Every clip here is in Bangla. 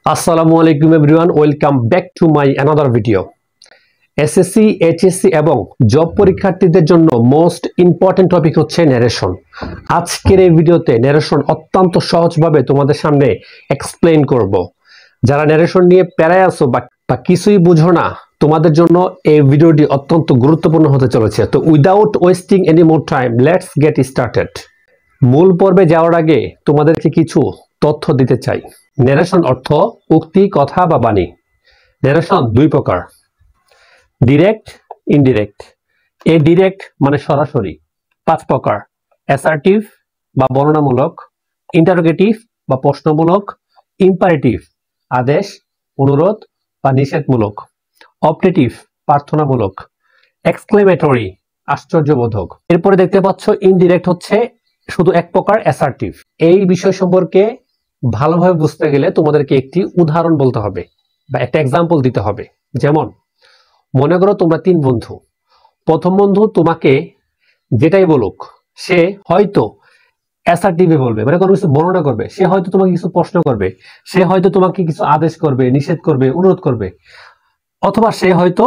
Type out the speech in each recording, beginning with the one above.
আসসালামু আলাইকুম everyone, welcome back to my another video. SSC, HSC এবং জব পরীক্ষার্থীদের জন্য মোস্ট ইম্পর্টেন্ট টপিক হচ্ছে ন্যারেশন। আজকের এই ভিডিওতে ন্যারেশন অত্যন্ত সহজভাবে তোমাদের সামনে এক্সপ্লেইন করব। যারা ন্যারেশন নিয়ে প্যারায় আছো বা কিছুই বুঝো না, তোমাদের জন্য এই ভিডিওটি অত্যন্ত গুরুত্বপূর্ণ হতে চলেছে। তো without wasting any more time, let's get started. মূল পর্বে যাওয়ার আগে তোমাদেরকে কিছু তথ্য দিতে চাই। ন্যারেশন অর্থ উক্তি, কথা বা বাণী। ন্যারেশন দুই প্রকার, ডিরেক্ট, ইনডিরেক্ট। এ ডিরেক্ট মানে সরাসরি। 5 প্রকার: অ্যাসার্টিভ বা বর্ণনামূলক, ইন্টারোগেটিভ বা প্রশ্নমূলক, ইম্পারেটিভ আদেশ, অনুরোধ বা নিষেধমূলক, অপটেটিভ প্রার্থনামূলক, এক্সক্লেমেটরি আশ্চর্যবোধক। এরপরে দেখতে পাচ্ছ ইনডিরেক্ট হচ্ছে শুধু এক প্রকার, অ্যাসার্টিভ। এই বিষয় সম্পর্কে ভালোভাবে বুঝতে গেলে তোমাদেরকে একটি উদাহরণ বলতে হবে বা একটা এক্সাম্পল দিতে হবে। যেমন মনে করো তোমরা 3 বন্ধু। প্রথম বন্ধু তোমাকে যেটাই বলুক, সে হয়তো অ্যাসার্টিভে বলবে, মানে কোনো কিছু বর্ণনা করবে। সে হয়তো তোমাকে কিছু প্রশ্ন করবে, সে হয়তো তোমাকে কিছু আদেশ করবে, নিষেধ করবে, অনুরোধ করবে। অথবা সে হয়তো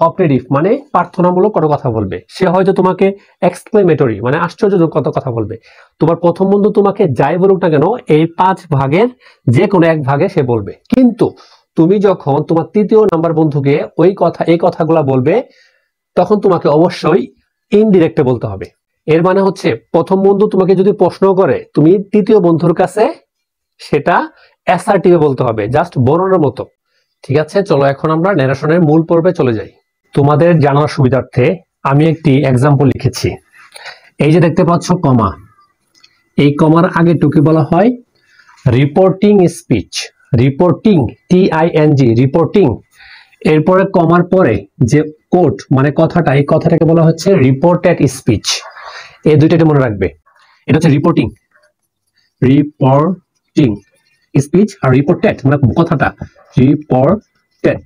অপটেটিভ মানে প্রার্থনামূলক কোনো কথা বলবে। সে হয়তো তোমাকে এক্সক্লেমেটরি মানে আশ্চর্যজনক কথা বলবে। তোমার প্রথম বন্ধু তোমাকে যাই বলুক না কেন, এই 5 ভাগের যে কোনো এক ভাগে সে বলবে। কিন্তু তুমি যখন তোমার তৃতীয় নাম্বার বন্ধুকে এই কথাগুলা বলবে, তখন তোমাকে অবশ্যই ইনডিরেক্টে বলতে হবে। এর মানে হচ্ছে প্রথম বন্ধু তোমাকে যদি প্রশ্ন করে, তুমি তৃতীয় বন্ধুর কাছে সেটা অ্যাসার্টিভে বলতে হবে, জাস্ট বর্ণনার মতো। ঠিক আছে, চলো এখন আমরা ন্যারেশনের মূল পর্বে চলে যাই। তোমাদের জানার সুবিধার্থে আমি একটি এক্সাম্পল লিখেছি। এই যে দেখতে পাচ্ছ কমা, এই কমার আগে টুকি বলা হয় reporting speech. Reporting, TING, reporting. এরপরে কমার পরে যে কোট মানে কথাটা, এই কথাটাকে বলা হচ্ছে রিপোর্টেড স্পিচ। এই দুইটাকে মনে রাখবে। এটা হচ্ছে রিপোর্টিং স্পিচ, আর রিপোর্টেড মানে কথাটা, রিপোর্টেড।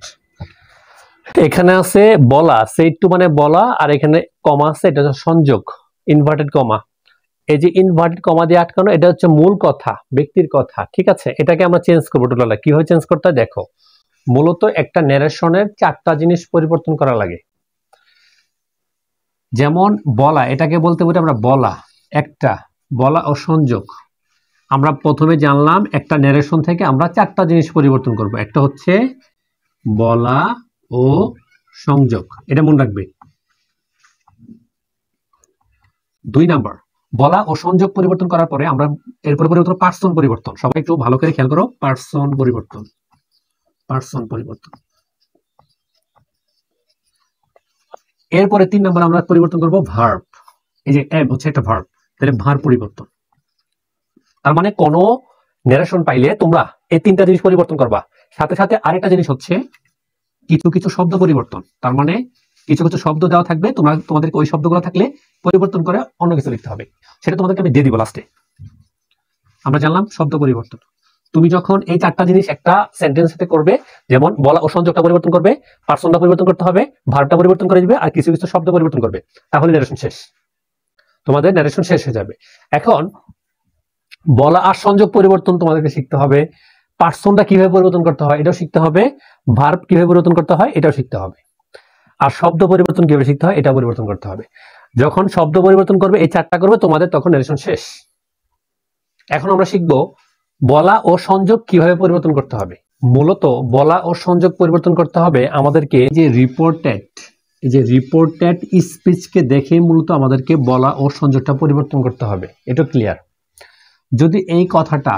এখানে আছে বলা, সেট টু মানে বলা, আর এখানে কমা আছে, এটা হচ্ছে সংযোগ, ইনভার্টেড কমা। এই যে ইনভার্টেড কমা দিয়ে আটকানো, এটা হচ্ছে মূল কথা, ব্যক্তির কথা। ঠিক আছে, এটাকে আমরা চেঞ্জ করবো। টোটাল কিভাবে চেঞ্জ করতে হয় দেখো। মূলত একটা ন্যারেশনের 4টা জিনিস পরিবর্তন করা লাগে। যেমন বলা, এটাকে বলতে বলি আমরা বলা, একটা বলা ও সংযোগ। আমরা প্রথমে জানলাম একটা ন্যারেশন থেকে আমরা 4টা জিনিস পরিবর্তন করব। একটা হচ্ছে বলা ও সংযোগ, এটা মনে রাখবে। 2 নাম্বার, বলা ও সংযোগ পরিবর্তন করার পরে আমরা এরপর পরিবর্তন পার্সন পরিবর্তন। সবাই একটু ভালো করে খেয়াল করো, পার্সন পরিবর্তন। এরপরে 3 নাম্বার আমরা পরিবর্তন করব ভার্ব। এই যে এম হচ্ছে একটা ভার্ব, তাহলে ভার্ব পরিবর্তন। তার মানে কোন ন্যারেশন পাইলে তোমরা এই 3টা জিনিস পরিবর্তন করবা। সাথে সাথে আরেকটা জিনিস হচ্ছে কিছু কিছু শব্দ পরিবর্তন। তার মানে কিছু কিছু শব্দ দেওয়া থাকবে, তোমাদেরকে ওই শব্দগুলো থাকলে পরিবর্তন করে অন্য কিছু লিখতে হবে। সেটা তোমাদেরকে আমি দিয়ে দিব লাস্টে। আমরা জানলাম শব্দ পরিবর্তন। তুমি যখন এই 4টা জিনিস একটা সেন্টেন্সে করবে, যেমন বলা ও সংযোগটা পরিবর্তন করবে, পার্সনটা পরিবর্তন করতে হবে, ভার্বটা পরিবর্তন করে দিবে, আর কিছু কিছু শব্দ পরিবর্তন করবে, তাহলে ন্যারেশন শেষ। তোমাদের ন্যারেশন শেষ হয়ে যাবে। এখন বলা আর সংযোগ পরিবর্তন তোমাদেরকে শিখতে হবে। পার্সনটা কিভাবে পরিবর্তন করতে হয় এটাও শিখতে হবে, ভার্ব কিভাবে পরিবর্তন করতে হয় এটাও শিখতে হবে, আর শব্দ পরিবর্তন কিভাবে শিখতে হয় এটা পরিবর্তন করতে হবে। যখন শব্দ পরিবর্তন করবে, এই 4টা করবে, তোমাদের তখন ন্যারেশন শেষ। এখন আমরা শিখবো বলা ও সংযোগ কিভাবে পরিবর্তন করতে হবে। মূলত বলা ও সংযোগ পরিবর্তন করতে হবে আমাদেরকে যে রিপোর্টেড স্পিচকে দেখে মূলত আমাদেরকে বলা ও সংযোগটা পরিবর্তন করতে হবে। এটা ক্লিয়ার? যদি এই কথাটা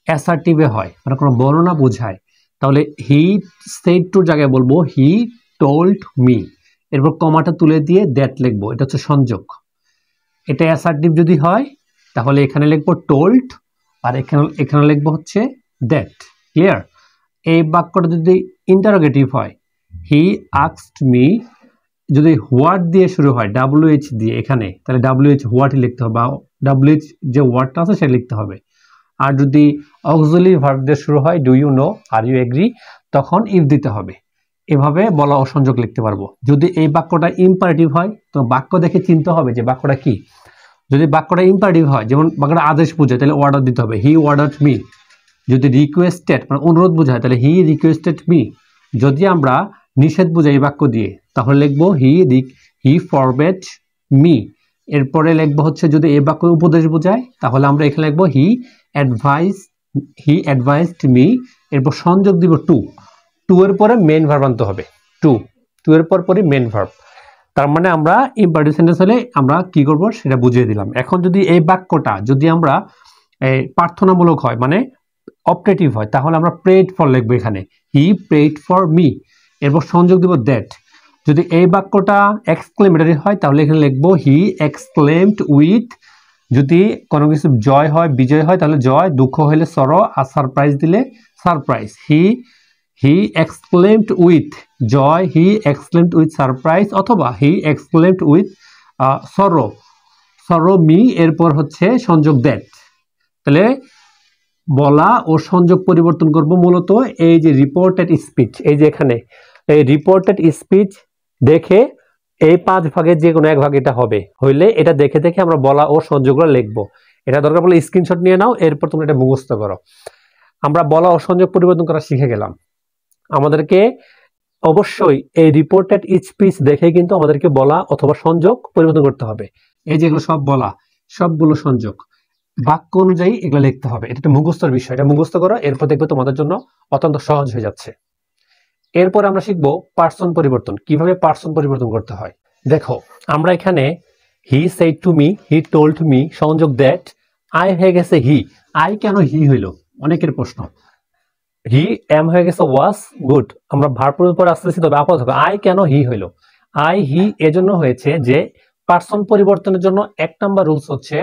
অ্যাসার্টিভে হয়, মানে কোনো বর্ণনা বোঝায়, তাহলে হি সেড টুর জায়গায় বলবো হি টোল্ড মি। এরপর কমাটা তুলে দিয়ে দ্যাট লিখবো, এটা হচ্ছে সংযোগ। এটা অ্যাসার্টিভ যদি হয় তাহলে এখানে লিখবো টোল্ড, আর এখানে লিখবো হচ্ছে দ্যাট। ক্লিয়ার? এই বাক্যটা যদি ইন্টারোগেটিভ হয়, হি আস্কড মি, যদি হোয়াট দিয়ে শুরু হয়, WH দিয়ে এখানে, তাহলে WH হোয়াট লিখতে হবে, বা WH যে ওয়ার্ডটা আছে সেটা লিখতে হবে। আর যদি অক্সিলারি ভার্ব দিয়ে শুরু হয়, do you know, are you agree, তখন ইফ দিতে হবে। এভাবে বলা ও সংযোগ লিখতে পারবো। যদি এই বাক্যটা ইম্পারেটিভ হয়, তো বাক্য দেখে চিনতে হবে যে বাক্যটা কি। যদি বাক্যটা ইম্পারেটিভ হয়, যেমন বাক্যটা আদেশ বোঝায়, তাহলে অর্ডার দিতে হবে, হি অর্ডারড মি। যদি রিকোয়েস্টেড মানে অনুরোধ বোঝায় তাহলে হি রিকোয়েস্টেড মি। যদি আমরা নিষেধ বোঝাই এই বাক্য দিয়ে তাহলে লিখবো হি ফরবেড মি। এরপরে লিখবো হচ্ছে যদি এই বাক্য উপদেশ বোঝায় তাহলে আমরা এখানে লিখবো হি অ্যাডভাইসড মি। এরপর সংযোগ দিব টু এর পরে মেইন ভার্ব আনতে হবে। টু এর পরে মেইন ভার্ব। তার মানে আমরা ইম্পারেটিভ সেন্টেন্স হলে আমরা কি করব সেটা বুঝিয়ে দিলাম। এখন যদি এই বাক্যটা যদি আমরা প্রার্থনামূলক হয় মানে অপটেটিভ হয় তাহলে আমরা প্রেড ফর লিখবো এখানে হি প্রেড ফর মি। এরপর সংযোগ দিব দ্যাট। যদি এই বাক্যটা এক্সক্লেমেটরি হয় তাহলে এখানে লিখবো হি এক্সক্লেমড উইথ। যদি কোনো কিছু জয় হয় বিজয় হয় তাহলে জয়, দুঃখ হলে সরো, আর সারপ্রাইজ দিলে surprise. He exclaimed with joy, he exclaimed with surprise, অথবা he exclaimed with sorrow me. এরপর হচ্ছে সংযোগ দ্যাট। তাহলে বলা ও সংযোগ পরিবর্তন করব মূলত এই যে রিপোর্টেড স্পিচ, এই যে এখানে এই রিপোর্টেড স্পিচ দেখে এই 5 ভাগের যে কোনো এক ভাগ এটা হবে, হইলে এটা দেখে দেখে আমরা বলা ও সংযোগগুলো লিখবো। এটা দরকার পড়লে স্ক্রিনশট নিয়ে নাও, এরপর তোমরা এটা মুখস্থ করো। আমরা বলা ও সংযোগ পরিবর্তন করা শিখে গেলাম। আমাদেরকে অবশ্যই এই রিপোর্টেড স্পিচ দেখে কিন্তু আমাদেরকে বলা অথবা সংযোগ পরিবর্তন করতে হবে। এই যেগুলো সব বলা, সবগুলো সংযোগ বাক্য অনুযায়ী এগুলো লিখতে হবে। এটা একটা মুখস্থর বিষয়, এটা মুখস্থ করো, এরপর দেখবে তোমাদের জন্য অত্যন্ত সহজ হয়ে যাচ্ছে। এরপর আমরা শিখবো পার্সন পরিবর্তন, কিভাবে পার্সন পরিবর্তন করতে হয়। দেখো আমরা এখানে হি said to me, he told me, সংযোগ দ্যাট, আই হয়ে গেছে হি। আই কেন হি হইল অনেকের প্রশ্ন। হি এম হয়ে গেছে ওয়াজ গুড। আমরা ভার্বের উপর আসতেছি, তবে আপাতত আই কেন হি হইল। আই হি এজন্য হয়েছে যে পার্সন পরিবর্তনের জন্য 1 নাম্বার রুলস হচ্ছে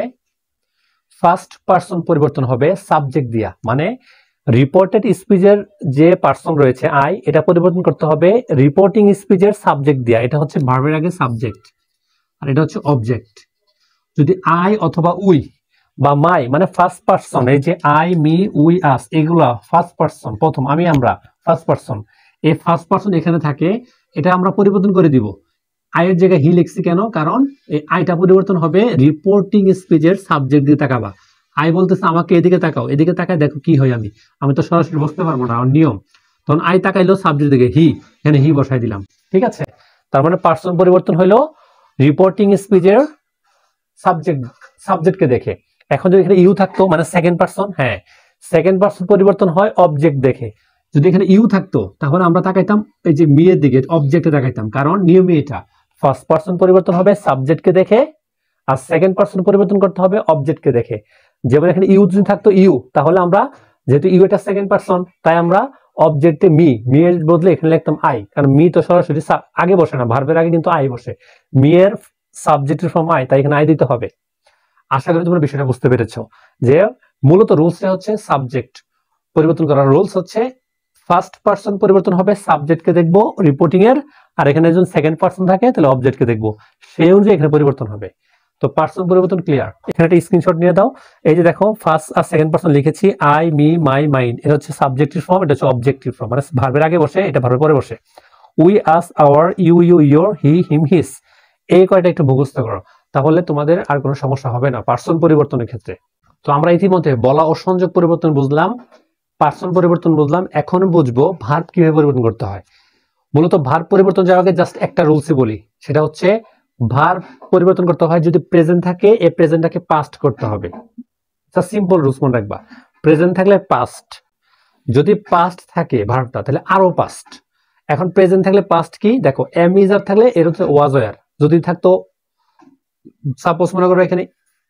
ফার্স্ট পার্সন পরিবর্তন হবে সাবজেক্ট দিয়া। মানে রিপোর্টেড স্পিচের যে পার্সন রয়েছে আই, এটা পরিবর্তন করতে হবে রিপোর্টিং স্পিচের সাবজেক্ট দিয়া। এটা হচ্ছে ভার্বের আগে সাবজেক্ট আর এটা হচ্ছে অবজেক্ট। যদি আই অথবা উই বা মাই মানে ফার্স্ট পার্সন, এই যে আই মি উই আস এগুলা ফার্স্ট পার্সন, প্রথম আমি আমরা ফার্স্ট পার্সন, এই ফার্স্ট পার্সন এখানে থাকে, এটা আমরা পরিবর্তন করে দিব। আয়ের জায়গায় হি লিখছি কেন? কারণ এই আইটা পরিবর্তন হবে রিপোর্টিং স্পিচের সাবজেক্ট দিয়ে তাকাবা। আই বলতেছে আমাকে এদিকে তাকাও, এদিকে তাকায় দেখো কি হয়, আমি তো সরাসরি বুঝতে পারবো না, নিয়ম। তখন আই তাকাইলো সাবজেক্ট দিকে, হি, এখানে হি বসাই দিলাম। ঠিক আছে, তার মানে পার্সন পরিবর্তন হইলো রিপোর্টিং স্পিচের সাবজেক্টকে দেখে। এখন যদি এখানে ইউ থাকতো মানে সেকেন্ড পার্সন, হ্যাঁ সেকেন্ড পার্সন পরিবর্তন হয় অবজেক্ট দেখে। যদি এখানে ইউ থাকতো তাহলে আমরা তাকাইতাম এই যে মি এর দিকে, অবজেক্টে তাকাইতাম, কারণ নিয়মে এটা ফার্স্ট পার্সন পরিবর্তন হবে সাবজেক্টকে দেখে আর সেকেন্ড পার্সন পরিবর্তন করতে হবে অবজেক্টকে দেখে। যেমন এখানে ইউ যদি থাকতো ইউ, তাহলে আমরা যেহেতু ইউ এটা সেকেন্ড পার্সন তাই আমরা অবজেক্টে মি এর বদলে এখানে লিখতাম আই, কারণ মি তো সরাসরি আগে বসে না, ভার্বের আগে কিন্তু আই বসে। মি এর সাবজেক্টের ফর্ম আই, তাই এখানে আই দিতে হবে। আশা করি তোমরা বিষয়টা বুঝতে পেরেছো যে মূলত রুলসটা হচ্ছে সাবজেক্ট পরিবর্তন করার রুলস হচ্ছে ফার্স্ট পার্সন পরিবর্তন হবে সাবজেক্টকে দেখবো রিপোর্টিং এর, আর এখানে যদি সেকেন্ড পার্সন থাকে তাহলে অবজেক্টকে দেখবো, সেই অনুযায়ী এখানে পরিবর্তন হবে। তো পার্সন পরিবর্তন ক্লিয়ার। এখানে একটা স্ক্রিনশট নিয়ে দাও। এই যে দেখো ফার্স্ট আর সেকেন্ড পার্সন লিখেছি, আই মি মাই মাইন, এটা হচ্ছে সাবজেক্টিভ ফর্ম, এটা হচ্ছে অবজেক্টিভ ফর্ম, মানে ভার্বের আগে বসে, এটা ভার্বের পরে বসে। We us our, you your, he him his, এই কয়টা একটু মুখস্থ করো, তাহলে তোমাদের আর কোনো সমস্যা হবে না পার্সন পরিবর্তনের ক্ষেত্রে। তো আমরা ইতিমধ্যে বলা ও সংযোগ পরিবর্তন বুঝলাম, পার্সন পরিবর্তন বুঝলাম, এখন বুঝবো ভার্ব কিভাবে পরিবর্তন করতে হয়। মূলত ভার্ব পরিবর্তন যাওয়ার আগে জাস্ট একটা রুলসই বলি, সেটা হচ্ছে ভার্ব পরিবর্তন করতে হয় যদি প্রেজেন্ট থাকে, এই প্রেজেন্টটাকে পাস্ট করতে হবে। সিম্পল রুলস মনে রাখবা, প্রেজেন্ট থাকলে পাস্ট, যদি পাস্ট থাকে ভার্বটা তাহলে আরো পাস্ট। এখন প্রেজেন্ট থাকলে পাস্ট কি দেখো, এম ইজ আর থাকলে এর হচ্ছে ওয়াজ ওয়ার। যদি থাকতো সাপোজ মনে করো এখানে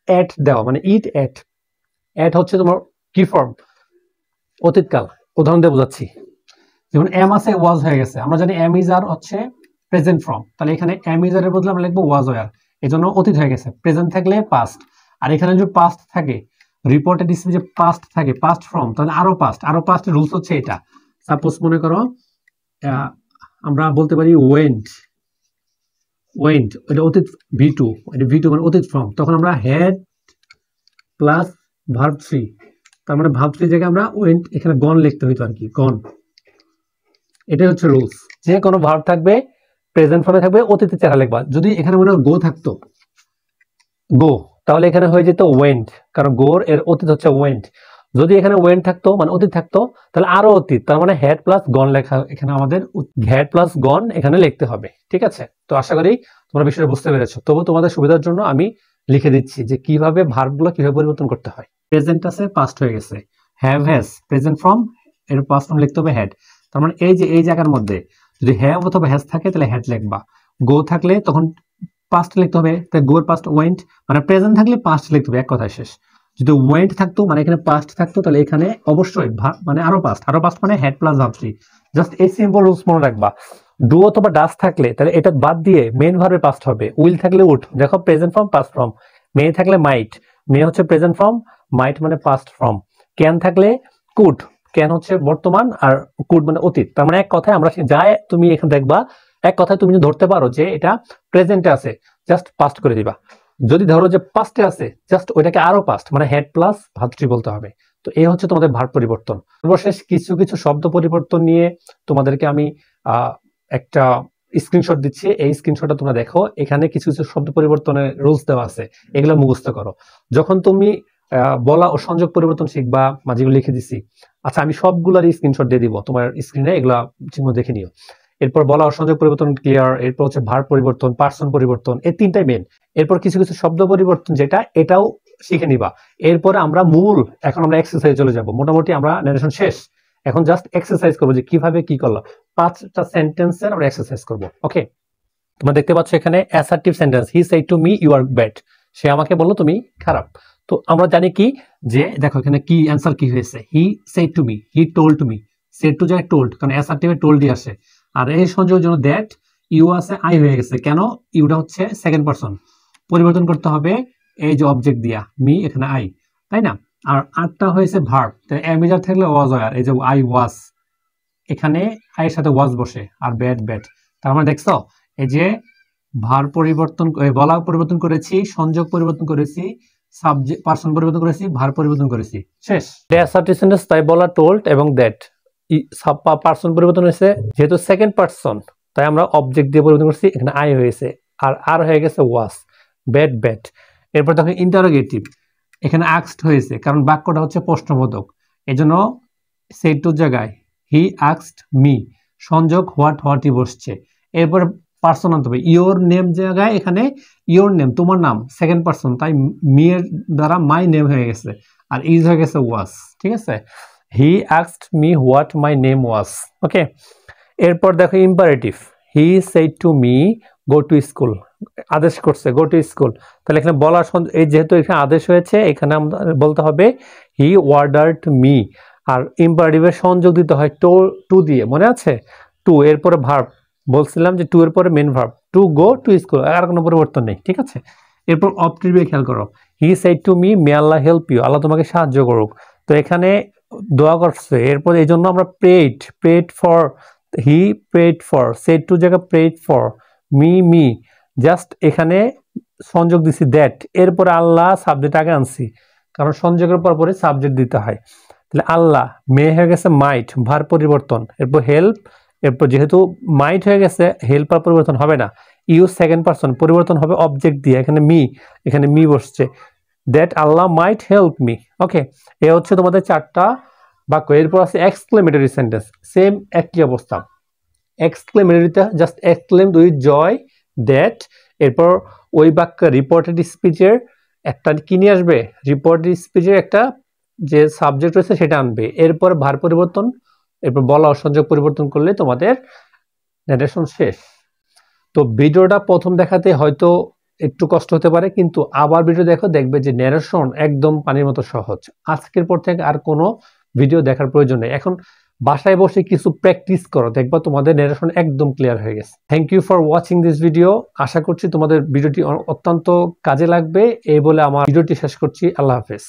এট দেওয়া, মানে ইট এট হচ্ছে তোমার কি ফর্ম, অতীতকাল। উদাহরণ দিয়ে বোঝাচ্ছি, যেমন এম আছে ওয়াজ হয়ে গেছে, আমরা জানি এম ইজ আর হচ্ছে প্রেজেন্ট ফর্ম, তাহলে এখানে এম ইজ আর এর বদলে আমরা লিখবো ওয়াজ ওয়ার, এই জন্য অতীত হয়ে গেছে। প্রেজেন্ট থাকলে পাস্ট, আর এখানে যদি পাস্ট থাকে রিপোর্টেড স্পিচে পাস্ট থাকে পাস্ট ফর্ম, তাহলে আরো পাস্ট রুলস হচ্ছে এটা। সাপোজ মনে করো আমরা বলতে পারি ওয়েন্ট, এটা অতীত V2, এটা V2 মানে অতীত ফর্ম, তখন আমরা হ্যাড প্লাস ভার্ব 3, তার মানে ভার্ব 3 জায়গায় আমরা ওয়েন্ট এখানে গন লিখতে হইতো আর কি, গন। এটাই হচ্ছে রুলস, যে কোনো ভার্ব থাকবে প্রেজেন্ট ফর্মে থাকবে অতীতের চেহারা লিখবা। যদি এখানে মনে হয় গো থাকতো, গো, তাহলে এখানে হয়ে যেত ওয়েন্ট, কারণ গোর এর অতীত হচ্ছে ওয়েন্ট। যদি এখানে ওয়েন্ট থাকতো মানে অতীত থাকতো তাহলে আরো অতীত, তার মানে হ্যাড প্লাস গন লেখা, এখানে আমাদের হ্যাড প্লাস গন এখানে লিখতে হবে। ঠিক আছে, তো আশা করি তোমরা বিষয়টা বুঝতে পেরেছো। তবু তোমাদের সুবিধার জন্য আমি লিখে দিচ্ছি যে কিভাবে ভার্বগুলো কিভাবে পরিবর্তন করতে হয়। প্রেজেন্ট আছে, পাস্ট হয়ে গেছে, হ্যাভ হ্যাজ, প্রেজেন্ট ফর্ম, এর পাস্ট ফর্ম লিখতে হবে হ্যাড। তার মানে এই যে এই জায়গার মধ্যে যদি হ্যাভ অথবা হ্যাজ থাকে তাহলে হ্যাড লিখবা, গো থাকলে তখন পাস্ট লিখতে হবে, তাই গোর পাস্ট ওয়েন্ট, মানে প্রেজেন্ট থাকলে পাস্ট লিখতে হবে, এক কথায় শেষ। যদি ওয়েন্ট থাকতো মানে এখানে পাস্ট থাকতো তাহলে এখানে অবশ্যই মানে আরো পাস্ট মানে had plus verb three. Just এই সিম্পল রুলস মনে রাখবা। ডু অথবা ডাস থাকলে তাহলে এটা বাদ দিয়ে মেইন ভার্বে পাস্ট হবে। উইল থাকলে উড, দেখো প্রেজেন্ট ফর্ম পাস্ট ফর্ম। মে থাকলে মাইট, মে হচ্ছে প্রেজেন্ট ফর্ম, মাইট মানে পাস্ট ফর্ম। ক্যান থাকলে কুড, ক্যান হচ্ছে বর্তমান, আর কুড মানে অতীত। তার মানে এক কথায় আমরা যাই তুমি এখানে দেখবা, এক কথায় তুমি ধরতে পারো যে এটা প্রেজেন্টে আছে, জাস্ট পাস্ট করে দিবা। যদি ধরো যে পাস্টে আছে, জাস্ট ওইটাকে আরো পাস্ট মানে হেড প্লাস ভার্ব থ্রি বলতে হবে। তো এই হচ্ছে তোমাদের ভার্ব পরিবর্তন। সর্বশেষ কিছু কিছু শব্দ পরিবর্তন নিয়ে তোমাদেরকে আমি একটা স্ক্রিনশট দিচ্ছি, এই স্ক্রিনশটটা তোমরা দেখো। এখানে কিছু কিছু শব্দ পরিবর্তনের রুলস দেওয়া আছে, এগুলো মুখস্থ করো। যখন তুমি বলা ও সংযোগ পরিবর্তন শিখবা, যেগুলো লিখে দিছি, আচ্ছা আমি সবগুলারই স্ক্রিনশট দিয়ে দিব তোমার স্ক্রিনে, এগুলা চিহ্ন দেখে নিও। এরপর বলা ও সংযোগ পরিবর্তন ক্লিয়ার, এরপর হচ্ছে ভার্ব পরিবর্তন, পার্সন পরিবর্তন, এই তিনটাই মেন। এরপর কিছু কিছু শব্দ পরিবর্তন যেটা, এটাও শিখে নিবা। এরপর আমরা এখন আমরা এক্সারসাইজ চলে যাব। মোটামুটি আমরা ন্যারেশন শেষ, এখন জাস্ট এক্সারসাইজ করবো যে কিভাবে কি করলো। 5টা সেন্টেন্সের আমরা এক্সারসাইজ করবো। ওকে, তোমরা দেখতে পাচ্ছ এখানে assertive sentence, he said to me you are bad, সে আমাকে বললো তুমি খারাপ। তো আমরা জানি কি যে দেখো এখানে কি অ্যান্সার কি হয়েছে, হি said to me, he told to me, said to জায়গায় টোল্ড, কারণ অ্যাসার্টিভে টোল্ডই আসে। আর এই সংযোগের জন্য দ্যাট, ইউ আছে, আই হয়ে গেছে, কেন ইউটা হচ্ছে সেকেন্ড পারসন, পরিবর্তন করতে হবে এই যে অবজেক্ট দিয়া, মি এখানে আই, তাই না? আর 8টা হয়েছে ভার্ব, অ্যামিজার থাকলে ওয়াজ হয়, এই যে আই ওয়াজ, এখানে আই এর সাথে ওয়াজ বসে, আর ব্যাড ব্যাড। তার মানে দেখছো এই যে ভার্ব পরিবর্তন, বলা পরিবর্তন করেছি, সংযোগ পরিবর্তন করেছি, সাবজেক্ট পারসন পরিবর্তন করেছি, ভার্ব পরিবর্তন করেছি, শেষ। অ্যাসার্টিভ সেন্টেন্স তাই বলা, টোল্ড এবং দ্যাট। পারসন পরিবর্তন হয়েছে, যেহেতু সেকেন্ড পারসন তাই আমরা অবজেক্ট দিয়ে পরিবর্তন করছি, এখানে আই হয়েছে, আর হয়ে গেছে ওয়াজ, ব্যাড ব্যাড। এরপর দেখো ইন্টারোগেটিভ, এখানে আস্কড হয়েছে, কারণ বাক্যটা হচ্ছে প্রশ্নবোধক, এজন্য সেড টু জায়গায় হি আস্কড মি, সংযোগ হোয়াটই বসছে। এরপর পারসন আনতে হবে, ইওর নেম জায়গায় এখানে ইওর নেম তোমার নাম, সেকেন্ড পারসন, তাই মি এর দ্বারা মাই নেম হয়ে গেছে, আর ইজ হয়ে গেছে ওয়াজ। ঠিক আছে, he asked me what my name was. Okay, এরপর দেখো imperative, he said to me go to school, আদেশ করছে গো টু স্কুল, তাহলে এখানে বলা, এই যেহেতু এখানে আদেশ হয়েছে, এখানে আমাদের বলতে হবে হি অর্ডারড মি। আর ইম্পারেটিভের সংযোগ দিতে হয় টু দিয়ে, মনে আছে? টু, এরপরে ভার্ব, বলছিলাম যে টু এর পরে main verb, to go to school, আর কোনো পরিবর্তন নেই। ঠিক আছে, এরপর অপটিভে খেয়াল করো, he said to me may Allah help you, Allah তোমাকে সাহায্য করুক। তো এখানে দোয়া করছে, এরপর এই জন্য আমরা prayed for, he prayed for, said to জায়গা প্রেড ফর, মি জাস্ট এখানে সংযোগ দিছি দ্যাট, এরপরে আল্লাহ সাবজেক্ট আগে আনছি, কারণ সংযোগের পর পরে সাবজেক্ট দিতে হয়। তাহলে আল্লাহ, মে হয়ে গেছে মাইট, ভার্ব পরিবর্তন, এরপর হেল্প, এরপর যেহেতু মাইট হয়ে গেছে হেল্প আর পরিবর্তন হবে না, ইউ সেকেন্ড পারসন, পরিবর্তন হবে অবজেক্ট দিয়ে, এখানে মি বসছে, that Allah might help me. Okay, এ হচ্ছে তোমাদের 4টা বাক্য। এরপর আছে এক্সক্লেমেটরি সেন্টেন্স, সেম একই অবস্থা। এক্সক্লেমেটরিতে just exclaim with joy that, এরপর ওই বাক্য রিপোর্টেড স্পিচের একটা কি নিয়ে আসবে, রিপোর্টেড স্পিচের একটা যে সাবজেক্ট রয়েছে সেটা আনবে, এরপর ভার পরিবর্তন, এরপর বলা অসংযোগ পরিবর্তন করলে তোমাদের ন্যারেশন শেষ। তো ভিডিওটা প্রথম দেখাতে হয়তো একটু কষ্ট হতে পারে, কিন্তু আবার ভিডিও দেখবে যে ন্যারেশন একদম পানির মতো সহজ। আজকের পর থেকে আর কোনো ভিডিও দেখার প্রয়োজন নেই, এখন বাসায় বসে কিছু প্র্যাকটিস করো, দেখবা তোমাদের ন্যারেশন একদম ক্লিয়ার হয়ে গেছে। Thank you for watching this video. আশা করছি তোমাদের ভিডিওটি অত্যন্ত কাজে লাগবে, এই বলে আমার ভিডিওটি শেষ করছি। আল্লাহ হাফেজ।